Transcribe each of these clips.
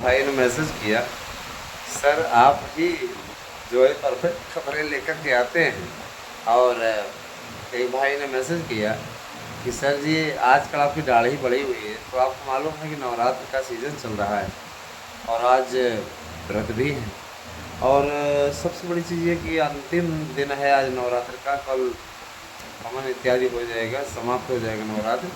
भाई ने मैसेज किया, सर आप ही जो है परफेक्ट खबरें लेकर के आते हैं। और एक भाई ने मैसेज किया कि सर जी आजकल आपकी दाढ़ी बढ़ी हुई है, तो आपको मालूम है कि नवरात्र का सीज़न चल रहा है और आज व्रत भी है। और सबसे बड़ी चीज़ ये कि अंतिम दिन है आज नवरात्र का, कल हवन इत्यादि हो जाएगा, समाप्त हो जाएगा नवरात्र।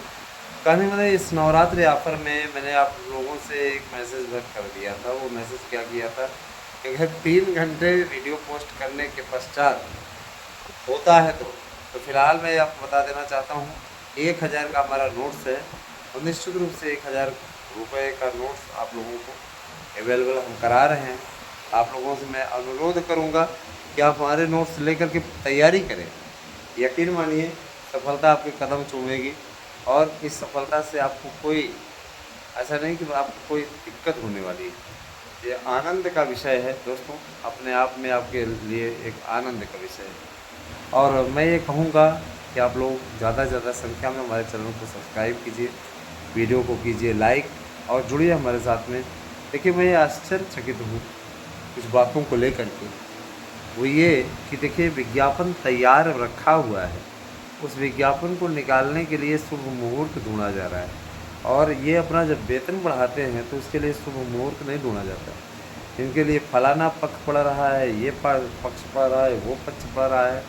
कहने मतलब इस नवरात्रि ऑफर में मैंने आप लोगों से एक मैसेज भेज कर दिया था। वो मैसेज क्या किया था कि अगर 3 घंटे वीडियो पोस्ट करने के पश्चात होता है तो फिलहाल मैं आपको बता देना चाहता हूँ 1000 का हमारा नोट्स है और निश्चित रूप से 1000 रुपये का नोट्स आप लोगों को अवेलेबल हम करा रहे हैं। आप लोगों से मैं अनुरोध करूँगा कि आप हमारे नोट्स लेकर के तैयारी करें। यकीन मानिए सफलता आपके कदम चूमेगी और इस सफलता से आपको कोई ऐसा नहीं कि आपको कोई दिक्कत होने वाली है। ये आनंद का विषय है दोस्तों, अपने आप में आपके लिए एक आनंद का विषय है। और मैं ये कहूँगा कि आप लोग ज़्यादा से ज़्यादा संख्या में हमारे चैनल को सब्सक्राइब कीजिए, वीडियो को कीजिए लाइक और जुड़िए हमारे साथ में। देखिए मैं आश्चर्यचकित हूँ कुछ बातों को लेकर के। वो ये कि देखिए विज्ञापन तैयार रखा हुआ है, उस विज्ञापन को निकालने के लिए शुभ मुहूर्त ढूंढा जा रहा है। और ये अपना जब वेतन बढ़ाते हैं तो उसके लिए शुभ मुहूर्त नहीं ढूंढा जाता है। इनके लिए फलाना पक्ष पड़ रहा है, ये पक्ष पड़ रहा है, वो पक्ष पड़ रहा है।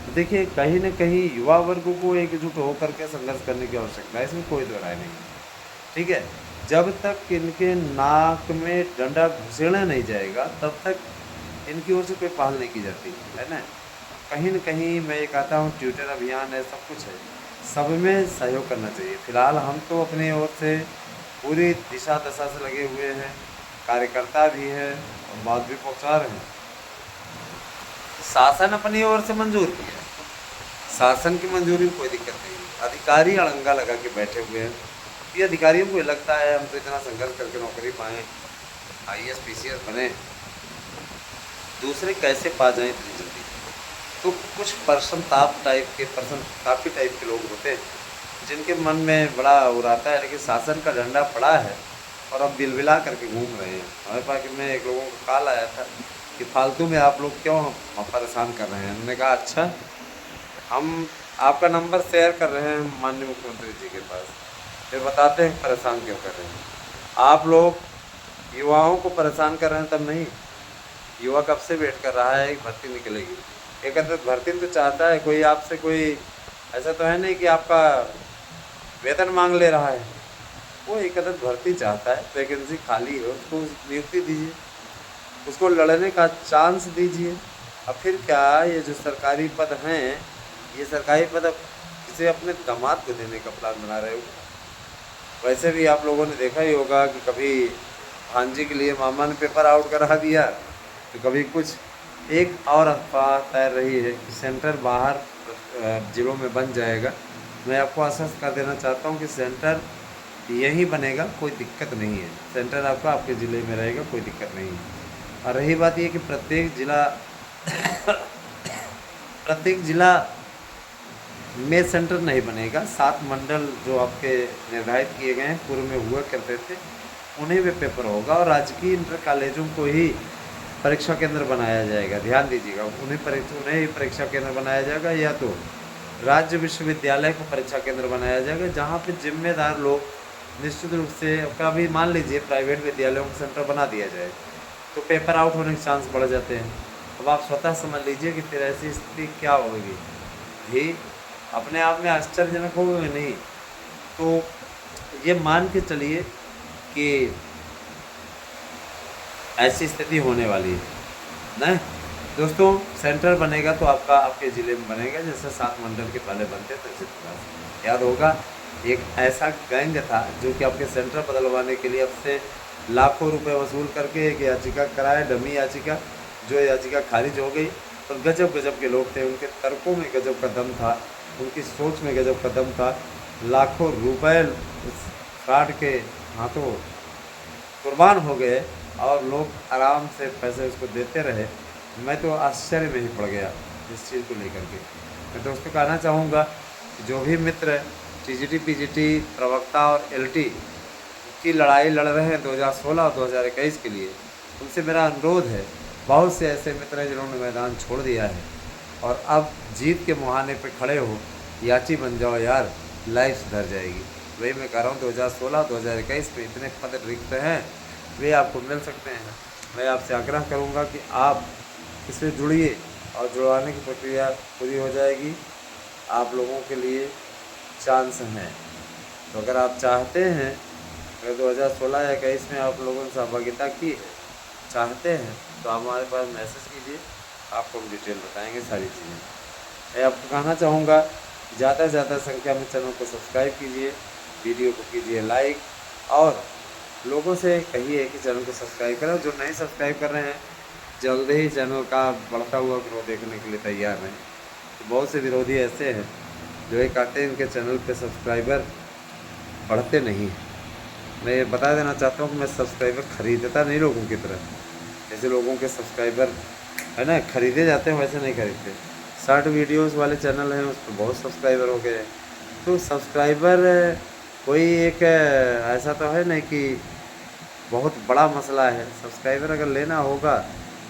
तो देखिए कहीं ना कहीं युवा वर्ग को एकजुट होकर के संघर्ष करने की आवश्यकता है, इसमें कोई दो राय नहीं है। ठीक है, जब तक इनके नाक में डंडा घुसेड़ा नहीं जाएगा तब तक इनकी ओर से कोई पहल नहीं की जाती है ना। कहीं न कहीं मैं ये कहता हूँ ट्विटर अभियान है, सब कुछ है, सब में सहयोग करना चाहिए। फिलहाल हम तो अपनी ओर से पूरी दिशा दशा से लगे हुए हैं, कार्यकर्ता भी हैं और बात भी पहुँचा रहे हैं। शासन अपनी ओर से मंजूर किया है, शासन की मंजूरी में कोई दिक्कत नहीं है। अधिकारी अड़ंगा लगा के बैठे हुए हैं। ये अधिकारियों को लगता है हम तो इतना संघर्ष करके नौकरी पाएँ, IAS PCS बने, दूसरे कैसे पा जाएं इतनी जल्दी। तो कुछ पर्सन ताप टाइप के पर्सन काफ़ी टाइप के लोग होते हैं जिनके मन में बड़ा उड़ाता है, लेकिन शासन का डंडा पड़ा है और अब बिलबिला करके घूम रहे हैं। हमारे पास में एक लोगों का कॉल आया था कि फालतू में आप लोग क्यों हम परेशान कर रहे हैं। हमने कहा अच्छा, हम आपका नंबर शेयर कर रहे हैं माननीय मुख्यमंत्री जी के पास, फिर बताते हैं परेशान क्यों कर रहे हैं। आप लोग युवाओं को परेशान कर रहे हैं तब नहीं, युवा कब से वेट कर रहा है कि भर्ती निकलेगी। एक भर्ती तो चाहता है कोई आपसे, कोई ऐसा तो है नहीं कि आपका वेतन मांग ले रहा है। वो एक भर्ती चाहता है, वैकेंसी खाली हो उसको नियुक्ति दीजिए, उसको लड़ने का चांस दीजिए। अब फिर क्या ये जो सरकारी पद हैं, ये सरकारी पद अब किसी अपने दामाद को देने का प्लान बना रहे हो। वैसे भी आप लोगों ने देखा ही होगा कि कभी भांजी के लिए मामा ने पेपर आउट करा दिया, तो कभी कुछ। एक और अफवाह तैर रही है कि सेंटर बाहर ज़िलों में बन जाएगा। मैं आपको आश्वस्त कर देना चाहता हूं कि सेंटर यहीं बनेगा, कोई दिक्कत नहीं है। सेंटर आपका आपके ज़िले में रहेगा, कोई दिक्कत नहीं है। और रही बात ये कि प्रत्येक ज़िला में सेंटर नहीं बनेगा। 7 मंडल जो आपके निर्धारित किए गए हैं पूर्व में हुआ करते थे, उन्हीं में पेपर होगा और राजकीय इंटर कॉलेजों को ही परीक्षा केंद्र बनाया जाएगा। ध्यान दीजिएगा, उन्हें ही परीक्षा केंद्र बनाया जाएगा, या तो राज्य विश्वविद्यालय को परीक्षा केंद्र बनाया जाएगा, जहाँ पे जिम्मेदार लोग निश्चित रूप से। कभी मान लीजिए प्राइवेट विद्यालयों को सेंटर बना दिया जाए तो पेपर आउट होने के चांस बढ़ जाते हैं। अब आप स्वतः समझ लीजिए कि फिर ऐसी स्थिति क्या होगी। भी अपने आप में आश्चर्यजनक होगा नहीं, तो ये मान के चलिए कि ऐसी स्थिति होने वाली है ना दोस्तों। सेंटर बनेगा तो आपका आपके ज़िले में बनेगा, जैसे 7 मंडल के पहले बनते थे। इसी तरह याद होगा एक ऐसा गैंग था जो कि आपके सेंटर बदलवाने के लिए आपसे लाखों रुपए वसूल करके एक याचिका कराए, डमी याचिका, जो याचिका खारिज हो गई। और गजब गजब के लोग थे, उनके तर्कों में गजब का दम था, उनकी सोच में गजब का दम था। लाखों रुपए फ्रॉड के हाथों कुर्बान हो गए और लोग आराम से पैसे उसको देते रहे। मैं तो आश्चर्य में ही पड़ गया इस चीज़ को लेकर के। मैं दोस्तों कहना चाहूँगा कि जो भी मित्र TGT PGT प्रवक्ता और LT की लड़ाई लड़ रहे हैं 2016 और 2021 के लिए, उनसे मेरा अनुरोध है, बहुत से ऐसे मित्र हैं जिन्होंने मैदान छोड़ दिया है और अब जीत के मुहाने पे खड़े हो, याची बन जाओ यार, लाइफ सुधर जाएगी। वही मैं कह रहा हूँ, 2016 2021 में इतने पद रिक्त हैं, वे आपको मिल सकते हैं। मैं आपसे आग्रह करूँगा कि आप इससे जुड़िए और जुड़वाने की प्रक्रिया पूरी हो जाएगी। आप लोगों के लिए चांस हैं, तो अगर आप चाहते हैं, अगर 2016 या 21 में आप लोगों ने सहभागिता की है, चाहते हैं, तो आप हमारे पास मैसेज कीजिए, आपको हम डिटेल बताएंगे सारी चीज़ें। मैं आपको कहना चाहूँगा, ज़्यादा से ज़्यादा संख्या में चैनल को सब्सक्राइब कीजिए, वीडियो को कीजिए लाइक, और लोगों से कहिए कि चैनल को सब्सक्राइब करें। जो नहीं सब्सक्राइब कर रहे हैं, जल्द ही चैनल का बढ़ता हुआ ग्रोथ देखने के लिए तैयार रहें। तो बहुत से विरोधी ऐसे हैं जो ये कहते हैं इनके चैनल पे सब्सक्राइबर बढ़ते नहीं हैं। मैं ये बता देना चाहता हूँ कि मैं सब्सक्राइबर खरीदता नहीं लोगों की तरह, जैसे लोगों के सब्सक्राइबर है ना खरीदे जाते हैं, वैसे नहीं खरीदते। शॉर्ट वीडियोस वाले चैनल हैं, उस पर बहुत सब्सक्राइबर हो गए हैं। तो सब्सक्राइबर कोई एक ऐसा तो है नहीं कि बहुत बड़ा मसला है। सब्सक्राइबर अगर लेना होगा,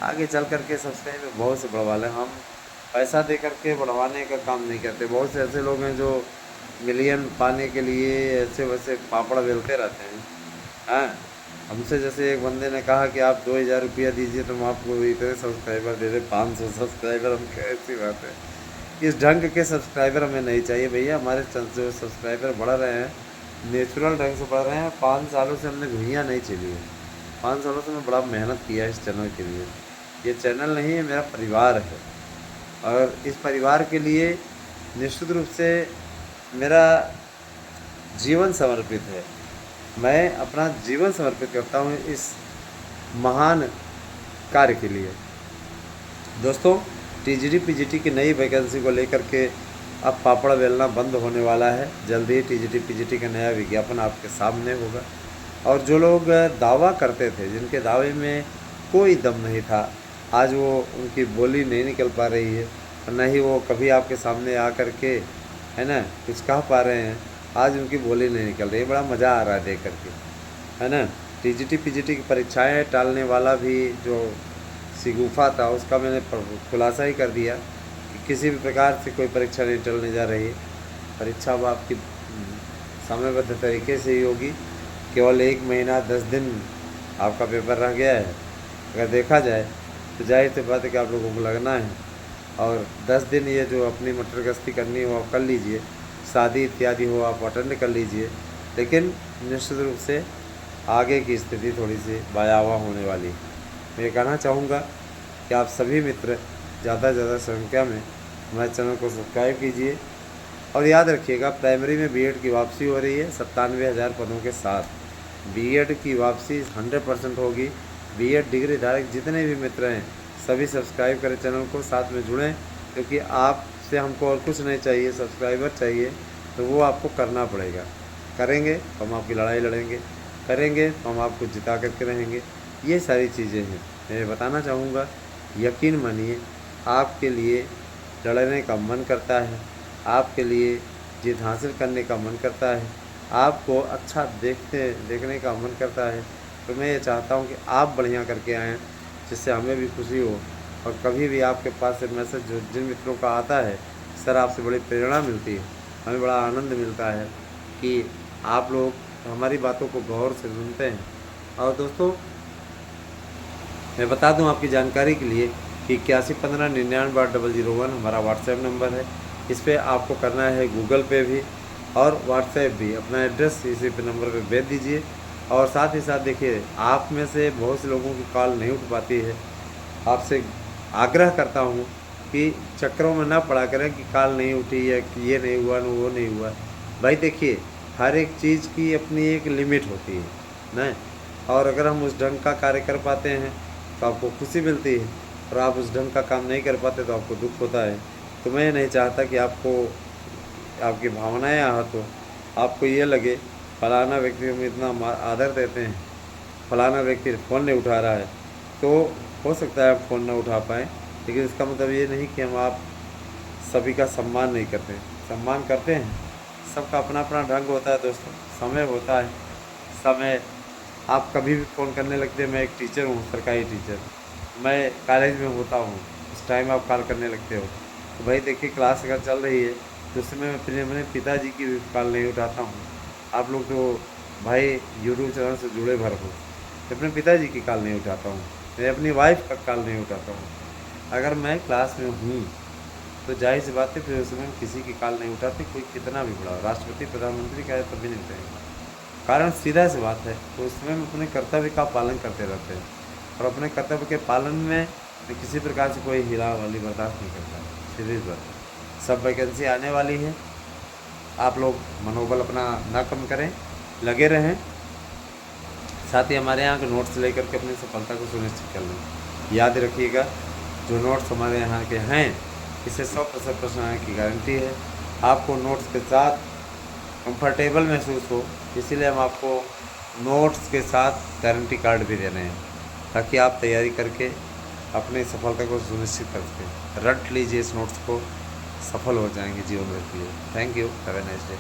आगे चल कर के सब्सक्राइबर बहुत से बढ़वा लें। हम पैसा दे करके बढ़वाने का काम नहीं करते। बहुत से ऐसे लोग हैं जो मिलियन पाने के लिए ऐसे वैसे पापड़ बेलते रहते हैं। हाँ, हमसे जैसे एक बंदे ने कहा कि आप 2000 रुपया दीजिए तो हम आपको इतने सब्सक्राइबर दे दें, 500 सब्सक्राइबर। हम कैसी बात है, इस ढंग के सब्सक्राइबर हमें नहीं चाहिए भैया। हमारे जो सब्सक्राइबर बढ़ रहे हैं, नेचुरल ढंग से बढ़ रहे हैं। 5 सालों से हमने घुइयाँ नहीं चली है, 5 सालों से मैं बड़ा मेहनत किया है इस चैनल के लिए। ये चैनल नहीं है, मेरा परिवार है, और इस परिवार के लिए निश्चित रूप से मेरा जीवन समर्पित है। मैं अपना जीवन समर्पित करता हूँ इस महान कार्य के लिए। दोस्तों, टीजीटी पीजीटी की नई वैकेंसी को लेकर के अब पापड़ बेलना बंद होने वाला है। जल्दी ही टीजीटी पीजीटी का नया विज्ञापन आपके सामने होगा। और जो लोग दावा करते थे, जिनके दावे में कोई दम नहीं था, आज वो उनकी बोली नहीं निकल पा रही है, और न ही वो कभी आपके सामने आ कर के है ना कुछ कह पा रहे हैं। आज उनकी बोली नहीं निकल रही है। बड़ा मज़ा आ रहा है देख करके, है ना। टीजीटी पीजीटी की परीक्षाएं टालने वाला भी जो शिगुफा था, उसका मैंने खुलासा ही कर दिया कि किसी भी प्रकार से कोई परीक्षा नहीं टलने जा रही है। परीक्षा अब आपकी समयबद्ध तरीके से ही होगी। केवल 1 महीना 10 दिन आपका पेपर रह गया है। अगर देखा जाए तो जाहिर सी बात है कि आप लोगों को लगना है, और 10 दिन ये जो अपनी मटर गश्ती करनी हो आप कर लीजिए, शादी इत्यादि हो आप अटेंड कर लीजिए। लेकिन निश्चित रूप से आगे की स्थिति थोड़ी सी भयावह होने वाली है। मैं ये कहना चाहूँगा कि आप सभी मित्र ज़्यादा से ज़्यादा संख्या में हमारे चैनल को सब्सक्राइब कीजिए, और याद रखिएगा प्राइमरी में बीएड की वापसी हो रही है 97,000 पदों के साथ। बीएड की वापसी 100% होगी। बीएड डिग्री धारक जितने भी मित्र हैं सभी सब्सक्राइब करें चैनल को, साथ में जुड़ें, क्योंकि आपसे हमको और कुछ नहीं चाहिए, सब्सक्राइबर चाहिए, तो वो आपको करना पड़ेगा। करेंगे तो हम आपकी लड़ाई लड़ेंगे, करेंगे तो हम आपको जिता करके रहेंगे। ये सारी चीज़ें हैं। मैं बताना चाहूँगा, यकीन मानिए आपके लिए लड़ने का मन करता है, आपके लिए जीत हासिल करने का मन करता है, आपको अच्छा देखने का मन करता है। तो मैं ये चाहता हूँ कि आप बढ़िया करके आएँ, जिससे हमें भी खुशी हो। और कभी भी आपके पास से मैसेज जो जिन मित्रों का आता है, सर आपसे बड़ी प्रेरणा मिलती है, हमें बड़ा आनंद मिलता है कि आप लोग हमारी बातों को गौर से सुनते हैं। और दोस्तों, मैं बता दूं आपकी जानकारी के लिए कि 8115998001 हमारा व्हाट्सएप नंबर है। इस पर आपको करना है गूगल पे भी और व्हाट्सएप भी। अपना एड्रेस इसी पे नंबर पे भेज दीजिए। और साथ ही साथ देखिए, आप में से बहुत से लोगों की कॉल नहीं उठ पाती है। आपसे आग्रह करता हूँ कि चक्करों में ना पड़ा करें कि कॉल नहीं उठी या कि ये नहीं हुआ, वो नहीं हुआ। भाई देखिए, हर एक चीज़ की अपनी एक लिमिट होती है ना, और अगर हम उस ढंग का कार्य कर पाते हैं तो आपको खुशी मिलती है, और आप उस ढंग का काम नहीं कर पाते तो आपको दुख होता है। तो मैं नहीं चाहता कि आपको आपकी भावनाएं आहत हो, आपको ये लगे फलाना व्यक्ति हम इतना आदर देते हैं, फलाना व्यक्ति फ़ोन नहीं उठा रहा है। तो हो सकता है आप फ़ोन ना उठा पाएँ, लेकिन इसका मतलब ये नहीं कि हम आप सभी का सम्मान नहीं करते। सम्मान करते हैं, सबका अपना अपना ढंग होता है दोस्तों, समय होता है, समय आप कभी भी फ़ोन करने लगते हैं। मैं एक टीचर हूँ, सरकारी टीचर, मैं कॉलेज में होता हूँ, उस टाइम आप कॉल करने लगते हो। तो भाई देखिए, क्लास अगर चल रही है तो उस समय मैं अपने पिताजी की भी कॉल नहीं उठाता हूँ। आप लोग तो भाई यूट्यूब चैनल से जुड़े भर हो, मैं अपने पिताजी की कॉल नहीं उठाता हूँ, मैं अपनी वाइफ का कॉल नहीं उठाता हूँ। अगर मैं क्लास में हूँ तो जाहिर सी बात है, फिर उसमें हम किसी की कॉल नहीं उठाते, कोई कितना भी बड़ा हो, राष्ट्रपति प्रधानमंत्री का है तब भी नहीं उठाएंगे। कारण सीधा सी बात है, तो उसमें हम अपने कर्तव्य का पालन करते रहते हैं, और अपने कर्तव्य के पालन में मैं किसी प्रकार से कोई हिला वाली बर्दाश्त नहीं करता। सीधी सी बात है, सब वैकेंसी आने वाली है, आप लोग मनोबल अपना ना कम करें, लगे रहें। साथ ही हमारे यहाँ के नोट्स लेकर के अपनी सफलता को सुनिश्चित कर लें। याद रखिएगा, जो नोट्स हमारे यहाँ के हैं, इससे 100% प्रश्न आने की गारंटी है। आपको नोट्स के साथ कंफर्टेबल महसूस हो, इसीलिए हम आपको नोट्स के साथ गारंटी कार्ड भी दे रहे हैं, ताकि आप तैयारी करके अपनी सफलता को सुनिश्चित कर सकें। रट लीजिए इस नोट्स को, सफल हो जाएंगे जीवन भर के लिए। Thank you, have a nice day.